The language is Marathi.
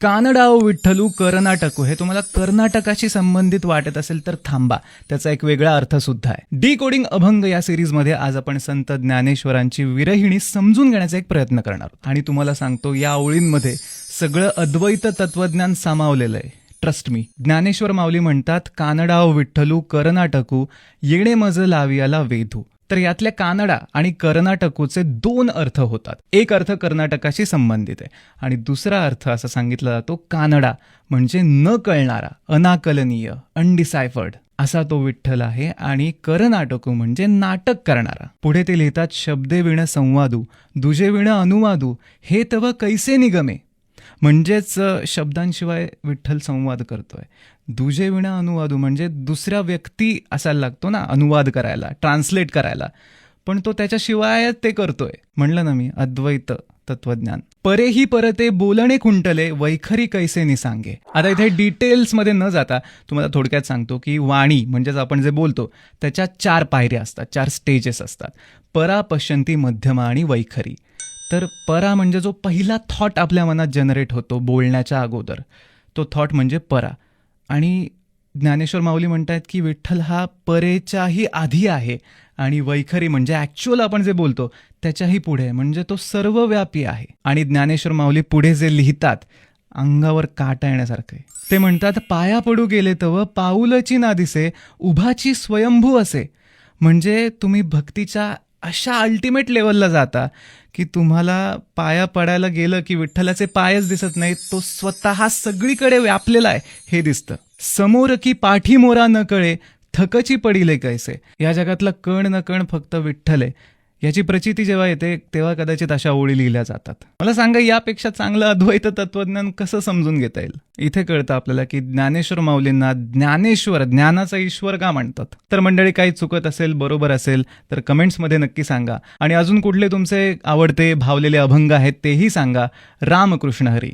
कानडाओ विठ्ठलू कर्नाटकू हे तुम्हाला कर्नाटकाशी संबंधित वाटत असेल तर थांबा, त्याचा एक वेगळा अर्थ सुद्धा आहे. डी कोडिंग अभंग या सिरीजमध्ये आज आपण संत ज्ञानेश्वरांची विरहिणी समजून घेण्याचा एक प्रयत्न करणार आहोत. आणि तुम्हाला सांगतो, या ओळींमध्ये सगळं अद्वैत तत्वज्ञान सामावलेलं आहे. Trust me. ज्ञानेश्वर माऊली म्हणतात, कानडाओ विठ्ठलू कर्नाटकू येणे मज लावियाला वेधू. तर यातल्या कानडा आणि कर्नाटकूचे दोन अर्थ होतात. एक अर्थ कर्नाटकाशी संबंधित आहे आणि दुसरा अर्थ असा सांगितला जातो, कानडा म्हणजे न कळणारा, अनाकलनीय, अनडिसायफर्ड असा तो विठ्ठल आहे. आणि कर्नाटकू म्हणजे नाटक करणारा. पुढे ते लिहितात, शब्दे विण संवादू दुजे विण अनुवादू हे तव कैसे निगमे. म्हणजेच शब्दांशिवाय विठ्ठल संवाद करतोय. दुजे विणा अनुवादू म्हणजे दुसऱ्या व्यक्ती असायला लागतो ना अनुवाद करायला, ट्रान्सलेट करायला, पण तो त्याच्याशिवाय ते करतोय. म्हणलं ना मी, अद्वैत तत्वज्ञान. परेही परते बोलणे कुंटले वैखरी कैसे निसांगे. आता इथे डिटेल्समध्ये न जाता तुम्हाला थोडक्यात सांगतो की वाणी म्हणजेच आपण जे बोलतो त्याच्या 4 पायऱ्या असतात, 4 स्टेजेस असतात. परा, पश्यंती, मध्यमा आणि वैखरी. तर परा म्हणजे जो पहिला थॉट आपल्या मनात जनरेट होतो बोलण्याच्या अगोदर, तो थॉट म्हणजे परा. आणि ज्ञानेश्वर माऊली म्हणतात की विठ्ठल हा परेच्याही आधी आहे. आणि वैखरी म्हणजे ॲक्च्युअल आपण जे बोलतो त्याच्याही पुढे, म्हणजे तो सर्वव्यापी आहे. आणि ज्ञानेश्वर माऊली पुढे जे लिहितात, अंगावर काटा येण्यासारखं आहे. ते म्हणतात, पाया पडू गेले तव पाऊलची ना दिसे उभाची स्वयंभू असे. म्हणजे तुम्ही भक्तीच्या अशा अल्टिमेट लेवलला जाता की तुम्हाला पाया पडायला गेलं की विठ्ठलाचे पायच दिसत नाहीत, तो स्वतः सगळीकडे व्यापलेला आहे हे दिसतं. समोर की पाठी मोरा न कळे थकची पडिले कैसे. या जगातला कण न कण फक्त विठ्ठल आहे, याची प्रचिती जेव्हा येते तेव्हा कदाचित अशा ओळी लिहिल्या जातात. मला सांगा, यापेक्षा चांगलं अद्वैत तत्वज्ञान कसं समजून घेता येईल. इथे कळतं आपल्याला की ज्ञानेश्वर माऊलींना ज्ञानेश्वर, ज्ञानाचा ईश्वर का म्हणतात. तर मंडळी, काही चुकत असेल, बरोबर असेल तर कमेंट्समध्ये नक्की सांगा. आणि अजून कुठले तुमचे आवडते भावलेले अभंग आहेत तेही सांगा. रामकृष्ण हरी.